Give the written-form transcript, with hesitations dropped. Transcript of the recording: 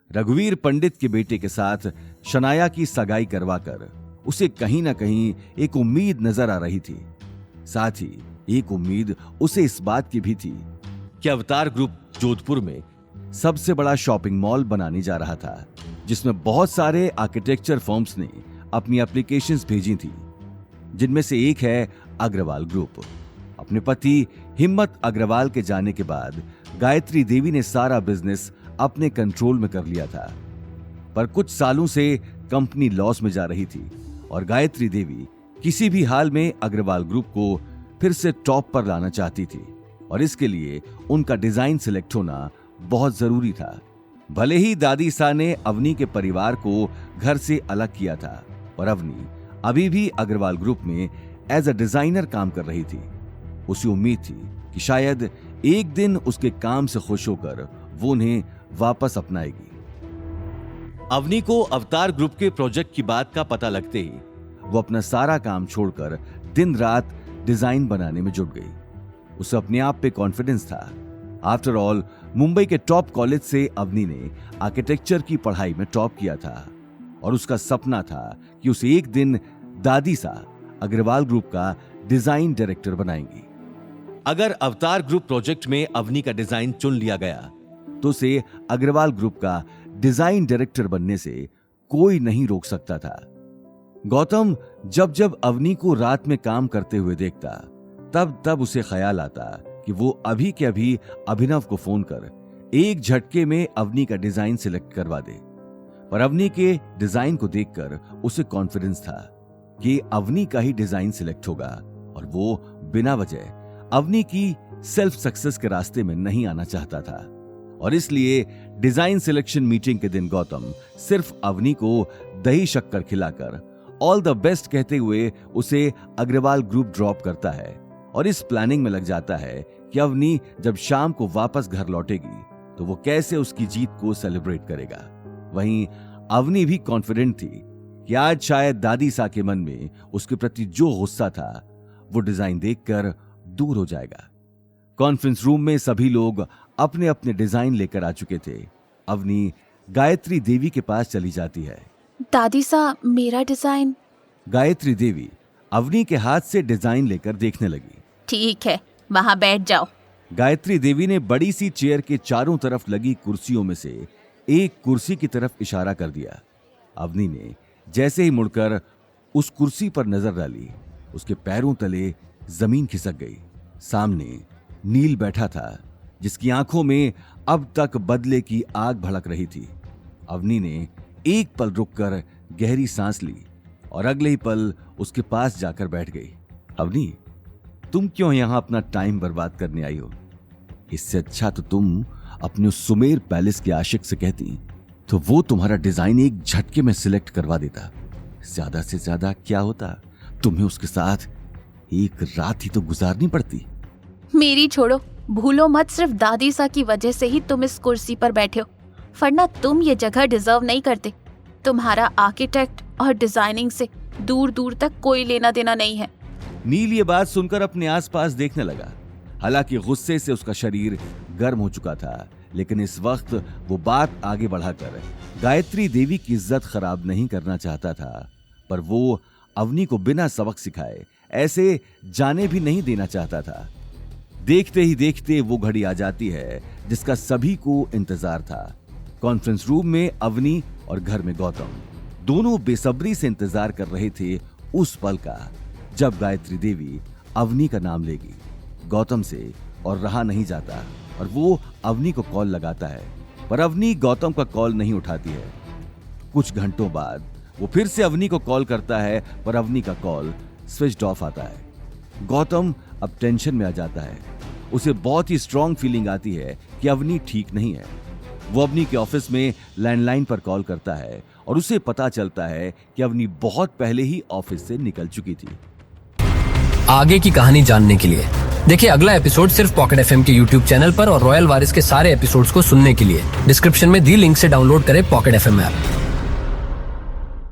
रघुवीर पंडित के बेटे के साथ शनाया की सगाई करवाकर उसे कहीं ना कहीं एक उम्मीद नजर आ रही थी। साथ ही एक उम्मीद उसे इस बात की भी थी कि अवतार ग्रुप जोधपुर में सबसे बड़ा शॉपिंग मॉल बनाने जा रहा था, जिसमें बहुत सारे आर्किटेक्चर फर्म्स ने अपनी एप्लीकेशंस भेजी थी, जिनमें से एक है अग्रवाल ग्रुप। अपने पति हिम्मत अग्रवाल के जाने के बाद गायत्री देवी ने सारा बिजनेस अपने कंट्रोल में कर लिया था, पर कुछ सालों से कंपनी लॉस में जा रही थी और गायत्री देवी किसी भी हाल में अग्रवाल ग्रुप को फिर से टॉप पर लाना चाहती थी और इसके लिए उनका डिजाइन सिलेक्ट होना बहुत जरूरी था। भले ही दादी सा ने अवनी के परिवार को घर से अलग किया था और अवनी अभी भी अग्रवाल ग्रुप में एज अ डिजाइनर काम कर रही थी। उसे उम्मीद थी कि शायद एक दिन उसके काम से खुश होकर वो उन्हें वापस अपनाएगी। अवनी को अवतार ग्रुप के प्रोजेक्ट की बात का पता लगते ही वो अपना सारा काम छोड़कर दिन रात डिजाइन बनाने में जुट गई। उसे अपने आप पे कॉन्फिडेंस था। आफ्टर ऑल मुंबई के टॉप कॉलेज से अवनी ने आर्किटेक्चर की पढ़ाई में टॉप किया था और उसका सपना था कि उसे एक दिन दादी सा अग्रवाल ग्रुप का डिजाइन डायरेक्टर बनाएंगी। अगर अवतार ग्रुप प्रोजेक्ट में अवनी का डिजाइन चुन लिया गया तो उसे अग्रवाल ग्रुप का डिजाइन डायरेक्टर बनने से कोई नहीं रोक सकता था। गौतम जब जब अवनी को रात में काम करते हुए देखता तब तब उसे ख्याल आता कि वो अभी के अभी अभिनव को फोन कर एक झटके में अवनी का डिजाइन सिलेक्ट करवा दे। पर अवनी के डिजाइन को देखकर उसे कॉन्फिडेंस था कि अवनी का ही डिजाइन सिलेक्ट होगा और वो बिना वजह अवनी की सेल्फ सक्सेस के रास्ते में नहीं आना चाहता था। और इसलिए डिजाइन सिलेक्शन मीटिंग के दिन गौतम सिर्फ अवनी को दही शक्कर खिलाकर ऑल द बेस्ट कहते हुए उसे अग्रवाल ग्रुप ड्रॉप करता है और इस प्लानिंग में लग जाता है कि अवनी जब शाम को वापस घर लौटेगी तो वो कैसे उसकी जीत को सेलिब्रेट करेगा। वहीं अवनी भी कॉन्फिडेंट थी कि आज शायद दादी सा के मन में उसके प्रति जो गुस्सा था वो डिजाइन देखकर दूर हो जाएगा। कॉन्फ्रेंस रूम में सभी लोग अपने अपने डिजाइन लेकर आ चुके थे। अवनी गायत्री देवी के पास चली जाती है। दादी सा, मेरा डिजाइन। गायत्री देवी अवनी के हाथ से डिजाइन लेकर देखने लगी। ठीक है, वहां बैठ जाओ। गायत्री देवी ने बड़ी सी चेयर के चारों तरफ लगी कुर्सियों में से एक कुर्सी की तरफ इशारा कर दिया। अवनी ने जैसे ही मुड़कर उस कुर्सी पर नजर डाली, उसके पैरों तले जमीन खिसक गई। सामने नील बैठा था, जिसकी आंखों में अब तक बदले की आग भड़क रही थी। अवनी ने एक पल रुककर गहरी सांस ली और अगले ही पल उसके पास जाकर बैठ गई। अवनी, तुम क्यों यहां अपना टाइम बर्बाद करने आई हो? इससे अच्छा तो तुम अपने उस सुमेर पैलेस के आशिक से कहती तो वो तुम्हारा डिजाइन एक झटके में सिलेक्ट करवा देता। ज्यादा से ज्यादा क्या होता, तुम्हें उसके साथ एक रात ही तो गुजारनी पड़ती। मेरी छोड़ो, भूलो मत सिर्फ दादी सा की वजह से ही तुम इस कुर्सी पर बैठे हो, वरना तुम ये जगह डिजर्व नहीं करते। तुम्हारा आर्किटेक्ट और डिजाइनिंग से दूर दूर तक कोई लेना देना नहीं है। नील ये बात सुनकर अपने आसपास देखने लगा। हालांकि गुस्से से उसका शरीर गर्म हो चुका था, लेकिन इस वक्त वो बात आगे बढ़ाकर गायत्री देवी की इज्जत खराब नहीं करना चाहता था, पर वो अवनी को बिना सबक सिखाए ऐसे जाने भी नहीं देना चाहता था। देखते ही देखते वो घड़ी आ जाती है जिसका सभी को इंतजार था। कॉन्फ्रेंस रूम में अवनी और घर में गौतम दोनों बेसब्री से इंतजार कर रहे थे उस पल का जब गायत्री देवी अवनी का नाम लेगी। गौतम से और रहा नहीं जाता और वो अवनी को कॉल लगाता है, पर अवनी गौतम का कॉल नहीं उठाती है। कुछ घंटों बाद वो फिर से अवनी को कॉल करता है, पर अवनी का कॉल स्विच्ड ऑफ आता है। गौतम अब टेंशन में आ जाता है। उसे बहुत ही स्ट्रांग फीलिंग आती है कि अवनी ठीक नहीं है। वो अवनी के ऑफिस में लैंडलाइन पर कॉल करता है और उसे पता चलता है कि अवनी बहुत पहले ही ऑफिस से निकल चुकी थी। आगे की कहानी जानने के लिए देखिए अगला एपिसोड सिर्फ पॉकेट एफएम के यूट्यूब चैनल पर और रॉयल वारिस के सारे एपिसोड्स को सुनने के लिए डिस्क्रिप्शन में दी लिंक से डाउनलोड करें पॉकेट एफएम ऐप।